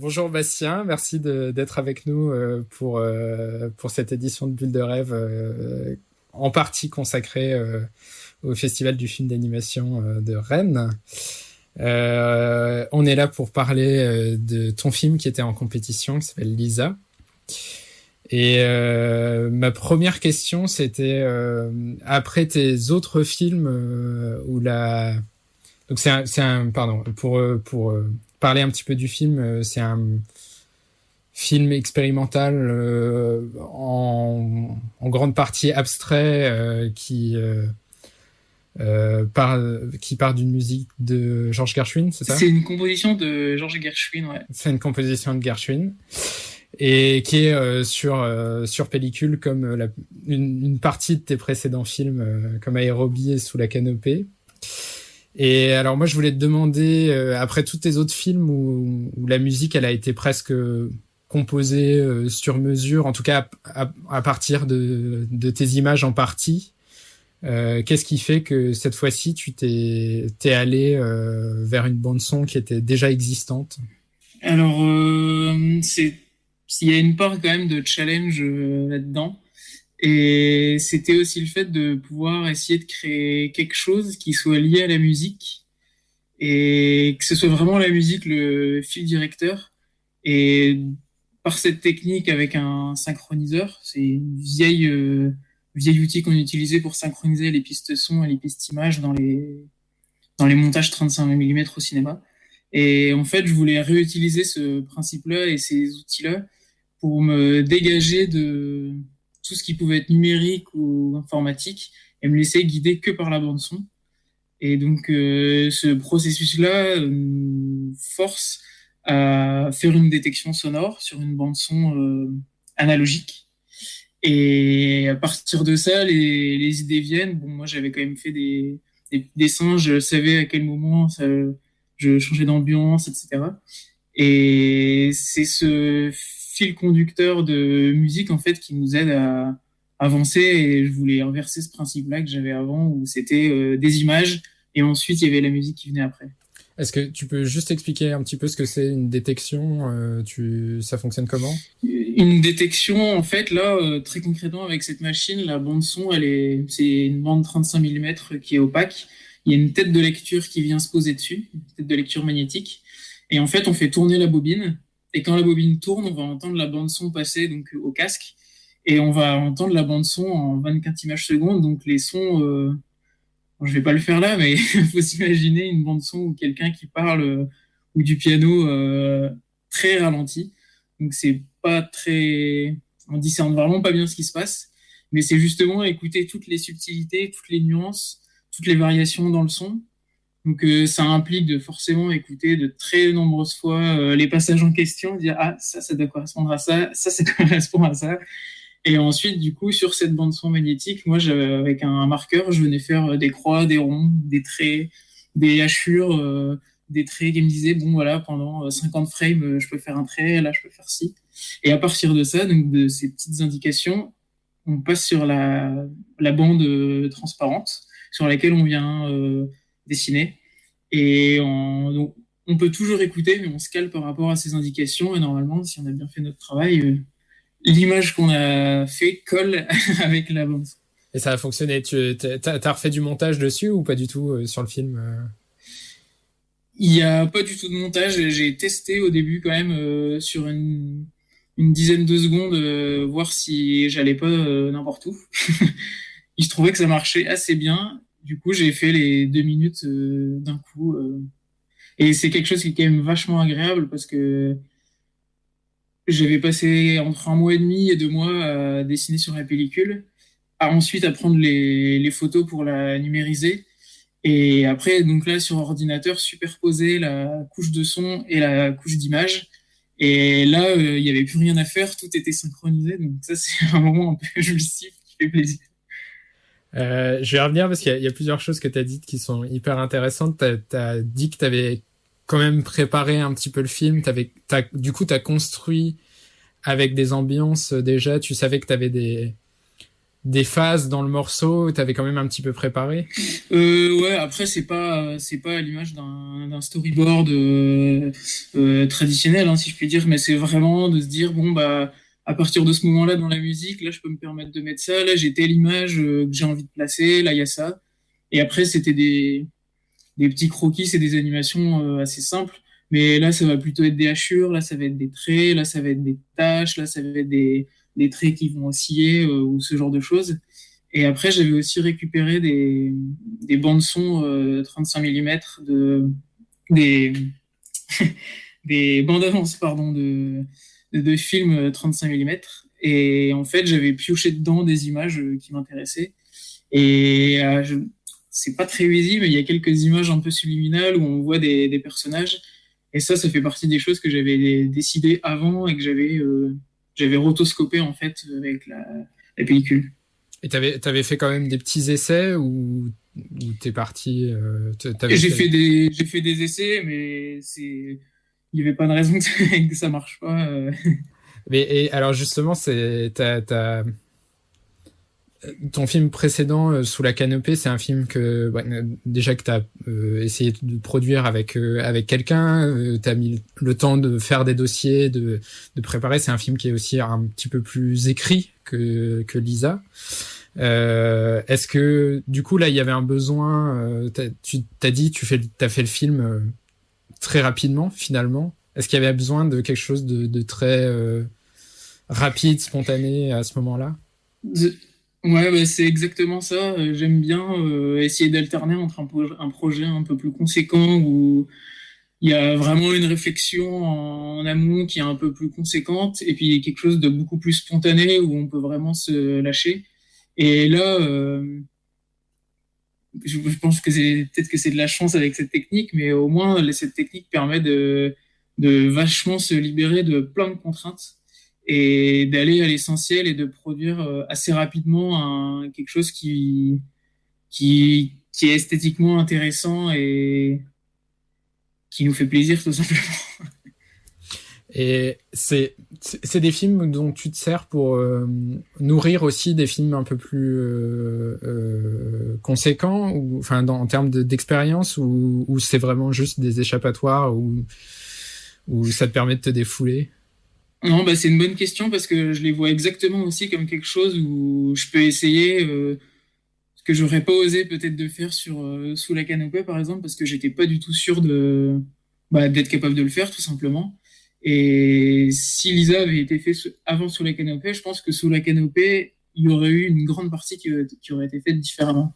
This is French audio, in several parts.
Bonjour Bastien, merci d'être avec nous pour cette édition de Bulle de rêve en partie consacrée au Festival du film d'animation de Rennes. On est là pour parler de ton film qui était en compétition, qui s'appelle Lisa. Et ma première question, c'était après tes autres films où la... Donc pardon, pour parler un petit peu du film, c'est un film expérimental en grande partie abstrait qui part d'une musique de George Gershwin, c'est ça? C'est une composition de Georges Gershwin, ouais. C'est une composition de Gershwin et qui est sur pellicule comme une partie de tes précédents films, comme Aérobie et Sous la canopée. Et alors moi je voulais te demander, après tous tes autres films où la musique elle a été presque composée sur mesure, en tout cas à partir de tes images en partie, qu'est-ce qui fait que cette fois-ci tu t'es allé vers une bande son qui était déjà existante? Alors, il y a une part quand même de challenge là-dedans. Et c'était aussi le fait de pouvoir essayer de créer quelque chose qui soit lié à la musique et que ce soit vraiment la musique le fil directeur. Et par cette technique avec un synchroniseur, c'est une vieille outil qu'on utilisait pour synchroniser les pistes son et les pistes images dans les montages 35 mm au cinéma. Et en fait, je voulais réutiliser ce principe-là et ces outils-là pour me dégager de tout ce qui pouvait être numérique ou informatique et me laisser guider que par la bande son. Et donc, ce processus-là force à faire une détection sonore sur une bande son analogique. Et à partir de ça, les idées viennent. Bon, moi, j'avais quand même fait des dessins, je savais à quel moment je changeais d'ambiance, etc. Et c'est ce fil conducteur de musique, en fait, qui nous aide à avancer. Et je voulais inverser ce principe-là que j'avais avant, où c'était des images, et ensuite, il y avait la musique qui venait après. Est-ce que tu peux juste expliquer un petit peu ce que c'est une détection, ça fonctionne comment? Une détection, en fait, là, très concrètement, avec cette machine, la bande son, c'est une bande 35 mm qui est opaque. Il y a une tête de lecture qui vient se poser dessus, une tête de lecture magnétique. Et en fait, on fait tourner la bobine. Et quand la bobine tourne, on va entendre la bande son passer donc au casque. Et on va entendre la bande son en 24 images secondes. Donc les sons, bon, je vais pas le faire là, mais il faut s'imaginer une bande son ou quelqu'un qui parle ou du piano très ralenti. Donc c'est pas très, on discerne vraiment pas bien ce qui se passe, mais c'est justement écouter toutes les subtilités, toutes les nuances, toutes les variations dans le son. Donc ça implique de forcément écouter de très nombreuses fois les passages en question, dire ah ça doit correspondre à ça doit correspondre à ça. Et ensuite, du coup, sur cette bande son magnétique, moi, avec un marqueur, je venais faire des croix, des ronds, des traits, des hachures, des traits qui me disaient, bon, voilà, pendant 50 frames, je peux faire un trait, là, je peux faire ci. Et à partir de ça, donc de ces petites indications, on passe sur la bande transparente sur laquelle on vient dessiner. Et donc, on peut toujours écouter, mais on se cale par rapport à ces indications. Et normalement, si on a bien fait notre travail, l'image qu'on a fait colle avec la bande. Et ça a fonctionné. T'as refait du montage dessus ou pas du tout sur le film? Il n'y a pas du tout de montage. J'ai testé au début quand même sur une dizaine de secondes, voir si j'allais pas n'importe où. Il se trouvait que ça marchait assez bien. Du coup, j'ai fait les 2 minutes d'un coup. Et c'est quelque chose qui est quand même vachement agréable parce que j'avais passé entre 1 mois et demi et 2 mois à dessiner sur la pellicule, à ensuite à prendre les photos pour la numériser. Et après, donc là, sur ordinateur, superposer la couche de son et la couche d'image. Et là, il n'y avait plus rien à faire, tout était synchronisé. Donc ça, c'est un moment un peu jouissif qui fait plaisir. Je vais revenir parce qu'il y a plusieurs choses que tu as dites qui sont hyper intéressantes. T'as dit que tu avais quand même préparé un petit peu le film. Du coup, tu as construit avec des ambiances déjà. Tu savais que tu avais des phases dans le morceau, t'avais quand même un petit peu préparé? Ouais, après c'est pas à l'image d'un storyboard traditionnel, hein, si je puis dire, mais c'est vraiment de se dire bon bah à partir de ce moment-là dans la musique, là je peux me permettre de mettre ça, là j'ai telle image que j'ai envie de placer, là il y a ça. Et après c'était des petits croquis, c'est des animations assez simples, mais là ça va plutôt être des hachures, là ça va être des traits, là ça va être des taches, là ça va être des traits qui vont osciller ou ce genre de choses. Et après, j'avais aussi récupéré des bandes son 35 mm des, des bandes annonces, pardon, de films 35 mm. Et en fait, j'avais pioché dedans des images qui m'intéressaient. Et c'est pas très visible, mais il y a quelques images un peu subliminales où on voit des personnages. Et ça fait partie des choses que j'avais décidé avant et que j'avais rotoscopé en fait avec la pellicule. Et t'avais fait quand même des petits essais ou t'es parti J'ai fait des essais, mais il y avait pas de raison que ça marche pas. Mais et alors justement, ton film précédent, Sous la canopée, c'est un film que déjà que t'as essayé de produire avec quelqu'un, t'as mis le temps de faire des dossiers, de préparer. C'est un film qui est aussi un petit peu plus écrit que Lisa. Est-ce que du coup là il y avait un besoin, t'as dit t'as fait le film très rapidement finalement. Est-ce qu'il y avait besoin de quelque chose de très rapide, spontané à ce moment-là? Ouais, bah, c'est exactement ça. J'aime bien essayer d'alterner entre un projet un peu plus conséquent où il y a vraiment une réflexion en amont qui est un peu plus conséquente et puis quelque chose de beaucoup plus spontané où on peut vraiment se lâcher. Et là, je pense que peut-être que c'est de la chance avec cette technique, mais au moins cette technique permet de vachement se libérer de plein de contraintes et d'aller à l'essentiel et de produire assez rapidement quelque chose qui est esthétiquement intéressant et qui nous fait plaisir tout simplement. Et c'est des films dont tu te sers pour nourrir aussi des films un peu plus conséquents, ou enfin en termes d'expérience, ou c'est vraiment juste des échappatoires où ça te permet de te défouler? Non, bah, c'est une bonne question parce que je les vois exactement aussi comme quelque chose où je peux essayer ce que j'aurais pas osé peut-être de faire sur Sous la canopée par exemple parce que j'étais pas du tout sûr d'être capable de le faire tout simplement. Et si Lisa avait été fait avant Sous la canopée, je pense que Sous la canopée, il y aurait eu une grande partie qui aurait été faite différemment.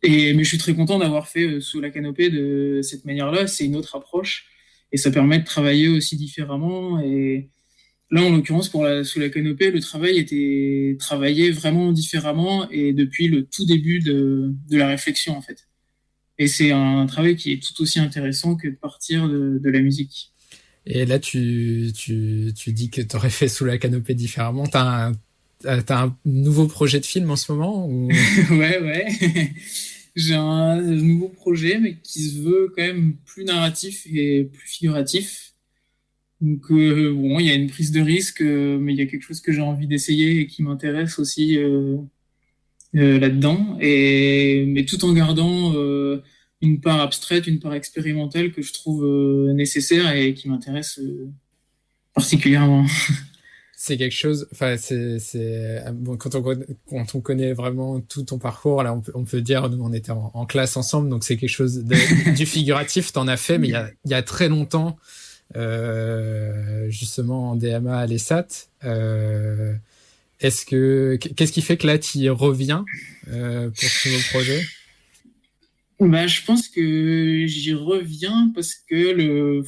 Mais je suis très content d'avoir fait Sous la canopée de cette manière-là. C'est une autre approche et ça permet de travailler aussi différemment. Et là, en l'occurrence, Sous la canopée, le travail était travaillé vraiment différemment et depuis le tout début de la réflexion, en fait. Et c'est un travail qui est tout aussi intéressant que de partir de la musique. Et là, tu dis que tu aurais fait Sous la canopée différemment. T'as un nouveau projet de film en ce moment ou... Ouais. J'ai un nouveau projet, mais qui se veut quand même plus narratif et plus figuratif. Donc, bon, il y a une prise de risque, mais il y a quelque chose que j'ai envie d'essayer et qui m'intéresse aussi là-dedans. Mais tout en gardant une part abstraite, une part expérimentale que je trouve nécessaire et qui m'intéresse particulièrement. C'est quelque chose, enfin, bon, quand on connaît vraiment tout ton parcours, là, on peut dire, nous, on était en classe ensemble, donc c'est quelque chose du figuratif, t'en as fait, mais il y a très longtemps, justement, en DMA à l'ESAT, qu'est-ce qui fait que là, tu y reviens, pour ce nouveau projet? Bah, je pense que j'y reviens parce que le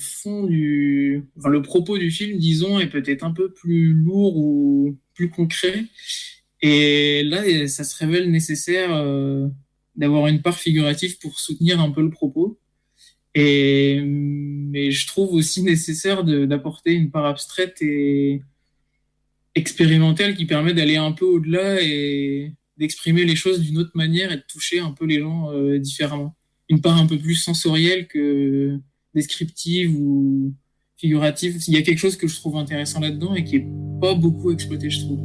propos du film, disons, est peut-être un peu plus lourd ou plus concret. Et là, ça se révèle nécessaire d'avoir une part figurative pour soutenir un peu le propos. Mais je trouve aussi nécessaire d'apporter une part abstraite et expérimentale qui permet d'aller un peu au-delà et d'exprimer les choses d'une autre manière et de toucher un peu les gens différemment. Une part un peu plus sensorielle que descriptive ou figurative. Il y a quelque chose que je trouve intéressant là-dedans et qui est pas beaucoup exploité, je trouve.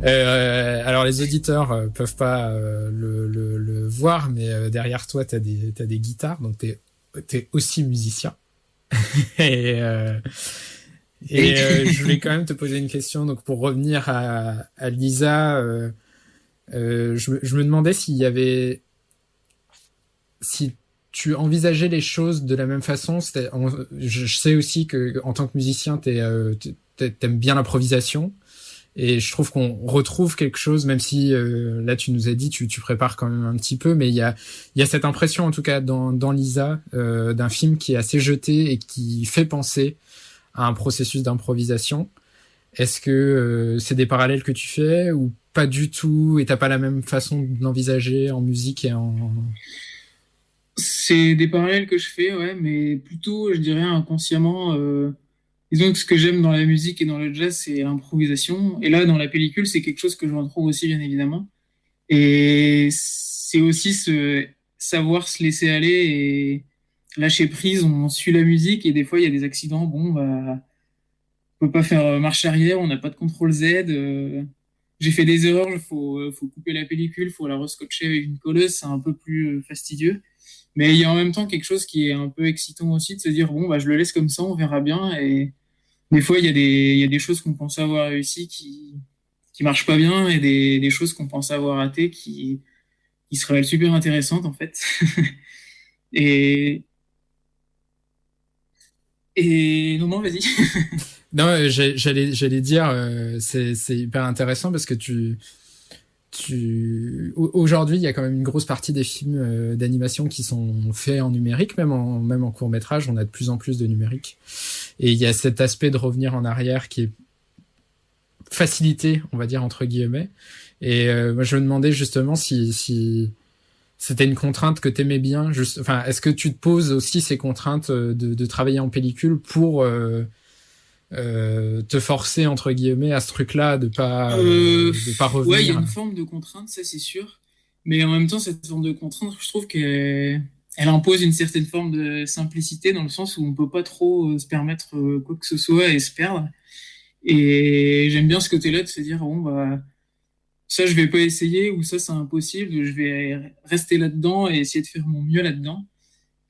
Alors les auditeurs peuvent pas le voir, mais derrière toi t'as des guitares, donc t'es aussi musicien. et je voulais quand même te poser une question. Donc pour revenir à Lisa, je me demandais si tu envisageais les choses de la même façon. Je sais aussi que en tant que musicien t'aimes bien l'improvisation. Et je trouve qu'on retrouve quelque chose, même si là tu nous as dit tu prépares quand même un petit peu, mais il y a cette impression en tout cas dans Lisa d'un film qui est assez jeté et qui fait penser à un processus d'improvisation. Est-ce que c'est des parallèles que tu fais ou pas du tout, et t'as pas la même façon de l'envisager en musique et en... C'est des parallèles que je fais, ouais, mais plutôt, je dirais, inconsciemment. Disons que ce que j'aime dans la musique et dans le jazz, c'est l'improvisation. Et là, dans la pellicule, c'est quelque chose que je retrouve aussi, bien évidemment. Et c'est aussi savoir se laisser aller et lâcher prise. On suit la musique et des fois, il y a des accidents. Bon, bah, on peut pas faire marche arrière, on n'a pas de contrôle Z. J'ai fait des erreurs, faut couper la pellicule, faut la rescotcher avec une colleuse, c'est un peu plus fastidieux. Mais il y a en même temps quelque chose qui est un peu excitant aussi, de se dire, bon, bah, je le laisse comme ça, on verra bien. Et des fois, il y a des choses qu'on pense avoir réussi qui marchent pas bien et des choses qu'on pense avoir ratées qui se révèlent super intéressantes, en fait. Et, non, non, vas-y. Non, j'allais dire, c'est hyper intéressant parce que aujourd'hui, il y a quand même une grosse partie des films d'animation qui sont faits en numérique, même en court-métrage, on a de plus en plus de numérique. Et il y a cet aspect de revenir en arrière qui est facilité, on va dire, entre guillemets. Et moi, je me demandais justement si c'était une contrainte que t'aimais bien. Enfin, est-ce que tu te poses aussi ces contraintes de travailler en pellicule pour te forcer, entre guillemets, à ce truc-là, de pas revenir? Ouais, il y a une forme de contrainte, ça c'est sûr. Mais en même temps, cette forme de contrainte, je trouve qu'elle impose une certaine forme de simplicité dans le sens où on peut pas trop se permettre quoi que ce soit et se perdre. Et j'aime bien ce côté-là de se dire, bon, bah, ça je vais pas essayer ou ça c'est impossible, je vais rester là-dedans et essayer de faire mon mieux là-dedans.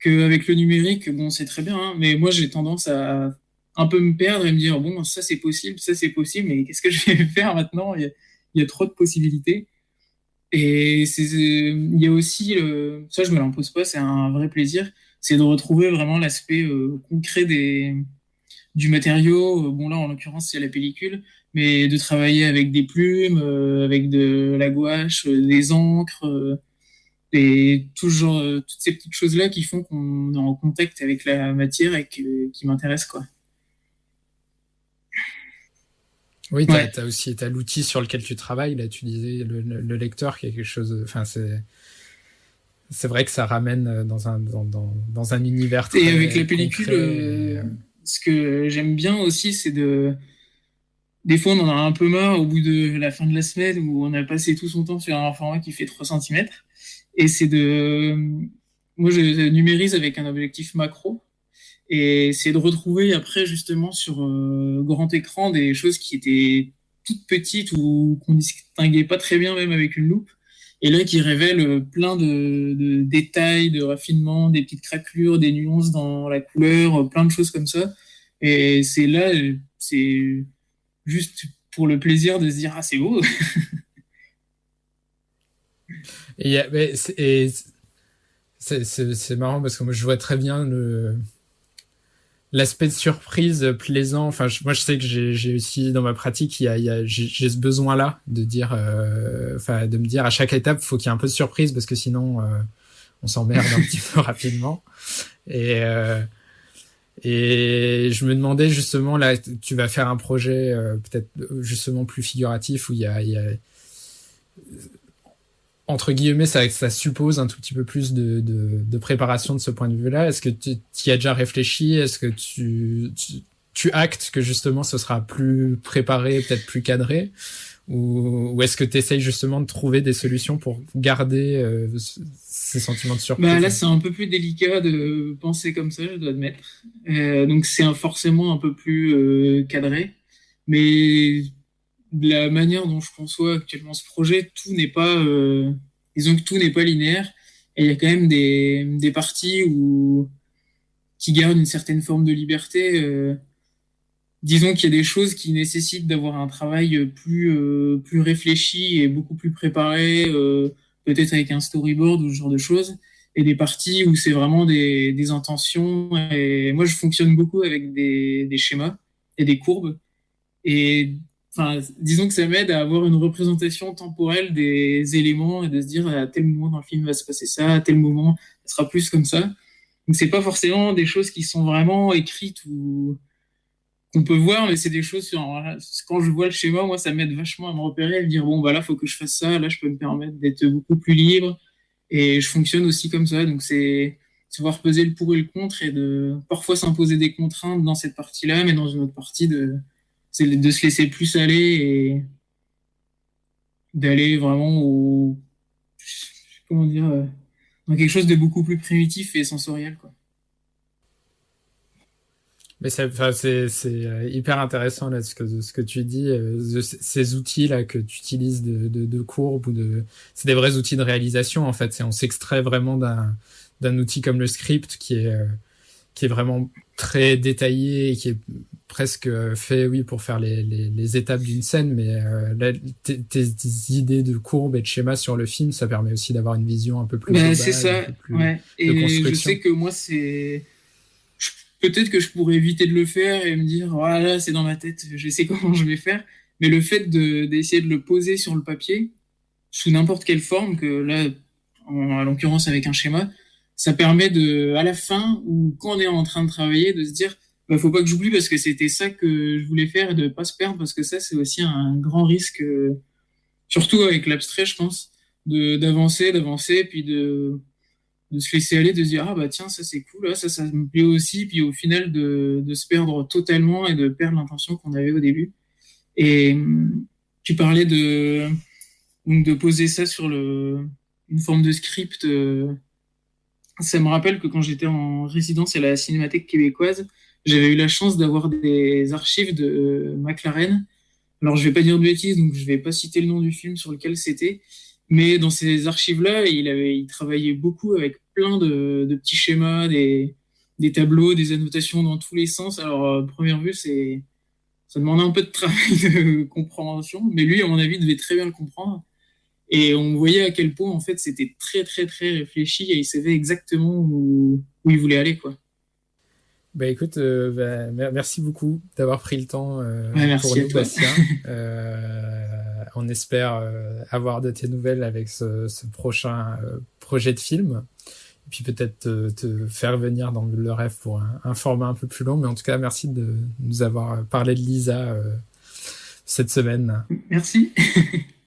Qu'avec le numérique, bon, c'est très bien, hein, mais moi j'ai tendance à un peu me perdre et me dire, bon, ça c'est possible, mais qu'est-ce que je vais faire maintenant? Il y a trop de possibilités. Et il y a aussi, ça je me l'impose pas, c'est un vrai plaisir, c'est de retrouver vraiment l'aspect concret du matériau. Bon là en l'occurrence c'est la pellicule, mais de travailler avec des plumes, avec de la gouache, des encres, et toujours toutes ces petites choses-là qui font qu'on est en contact avec la matière et qui m'intéressent, quoi. Oui, Ouais. t'as l'outil sur lequel tu travailles. Là, tu disais le lecteur qui est quelque chose. Enfin, c'est vrai que ça ramène dans un univers très Et avec la pellicule, concret. ce que j'aime bien aussi, c'est des fois, on en a un peu marre au bout de la fin de la semaine où on a passé tout son temps sur un format qui fait 3 centimètres. Et moi, je numérise avec un objectif macro. Et c'est de retrouver après, justement, sur grand écran, des choses qui étaient toutes petites ou qu'on distinguait pas très bien, même avec une loupe. Et là, qui révèlent plein de détails, de raffinements, des petites craquelures, des nuances dans la couleur, plein de choses comme ça. Et c'est juste pour le plaisir de se dire, ah, c'est beau. Et c'est marrant parce que moi, je vois très bien l'aspect de surprise plaisant. Enfin, moi, je sais que j'ai aussi dans ma pratique, j'ai ce besoin-là de dire, enfin, de me dire à chaque étape, faut qu'il y ait un peu de surprise parce que sinon, on s'emmerde un petit peu rapidement. Et je me demandais justement, là, tu vas faire un projet peut-être justement plus figuratif où il y a entre guillemets, ça suppose un tout petit peu plus de préparation de ce point de vue-là. Est-ce que tu y as déjà réfléchi? Est-ce que tu actes que justement ce sera plus préparé, peut-être plus cadré? Ou est-ce que tu essayes justement de trouver des solutions pour garder ces sentiments de surprise? Bah là, c'est un peu plus délicat de penser comme ça, je dois admettre. Donc c'est forcément un peu plus cadré. Mais de la manière dont je conçois actuellement ce projet, disons que tout n'est pas linéaire. Et il y a quand même des parties qui gardent une certaine forme de liberté. Disons qu'il y a des choses qui nécessitent d'avoir un travail plus réfléchi et beaucoup plus préparé, peut-être avec un storyboard ou ce genre de choses, et des parties où c'est vraiment des intentions. Et moi, je fonctionne beaucoup avec des schémas et des courbes. Et enfin, disons que ça m'aide à avoir une représentation temporelle des éléments et de se dire à tel moment dans le film va se passer ça, à tel moment ça sera plus comme ça. Donc c'est pas forcément des choses qui sont vraiment écrites ou qu'on peut voir, mais c'est des choses quand je vois le schéma, moi ça m'aide vachement à me repérer, à me dire bon bah là faut que je fasse ça, là je peux me permettre d'être beaucoup plus libre et je fonctionne aussi comme ça. Donc c'est savoir peser le pour et le contre et de parfois s'imposer des contraintes dans cette partie-là, mais dans une autre partie c'est de se laisser plus aller et d'aller vraiment comment dire, dans quelque chose de beaucoup plus primitif et sensoriel, quoi. Mais c'est hyper intéressant là ce que tu dis, ces outils là que tu utilises de courbes c'est des vrais outils de réalisation en fait. On s'extrait vraiment d'un outil comme le script qui est vraiment très détaillé et qui est presque fait pour faire les étapes d'une scène, mais là, tes idées de courbes et de schémas sur le film, ça permet aussi d'avoir une vision un peu plus globale, c'est ça, un peu plus ouais. de Et construction. je sais que moi peut-être que je pourrais éviter de le faire et me dire voilà, c'est dans ma tête, je sais comment je vais faire, mais le fait d'essayer de le poser sur le papier sous n'importe quelle forme, que là en l'occurrence avec un schéma, ça permet à la fin, ou quand on est en train de travailler, de se dire bah, faut pas que j'oublie parce que c'était ça que je voulais faire et de pas se perdre, parce que ça c'est aussi un grand risque, surtout avec l'abstrait, je pense, d'avancer, puis de se laisser aller, de se dire ah bah tiens ça c'est cool, ça me plaît aussi, puis au final de se perdre totalement et de perdre l'intention qu'on avait au début. Et tu parlais donc de poser ça sur une forme de script. Ça me rappelle que quand j'étais en résidence à la Cinémathèque québécoise, j'avais eu la chance d'avoir des archives de McLaren. Alors, je vais pas dire de bêtises, donc je vais pas citer le nom du film sur lequel c'était. Mais dans ces archives-là, il travaillait beaucoup avec plein de petits schémas, des tableaux, des annotations dans tous les sens. Alors, à première vue, ça demandait un peu de travail de compréhension, mais lui, à mon avis, devait très bien le comprendre. Et on voyait à quel point, en fait, c'était très, très, très réfléchi et il savait exactement où il voulait aller, quoi. Bah écoute, merci beaucoup d'avoir pris le temps Ouais, pour merci à nous, toi. Bastien. On espère avoir de tes nouvelles avec ce prochain projet de film. Et puis peut-être te faire venir dans le rêve pour un format un peu plus long. Mais en tout cas, merci de nous avoir parlé de Lisa cette semaine. Merci.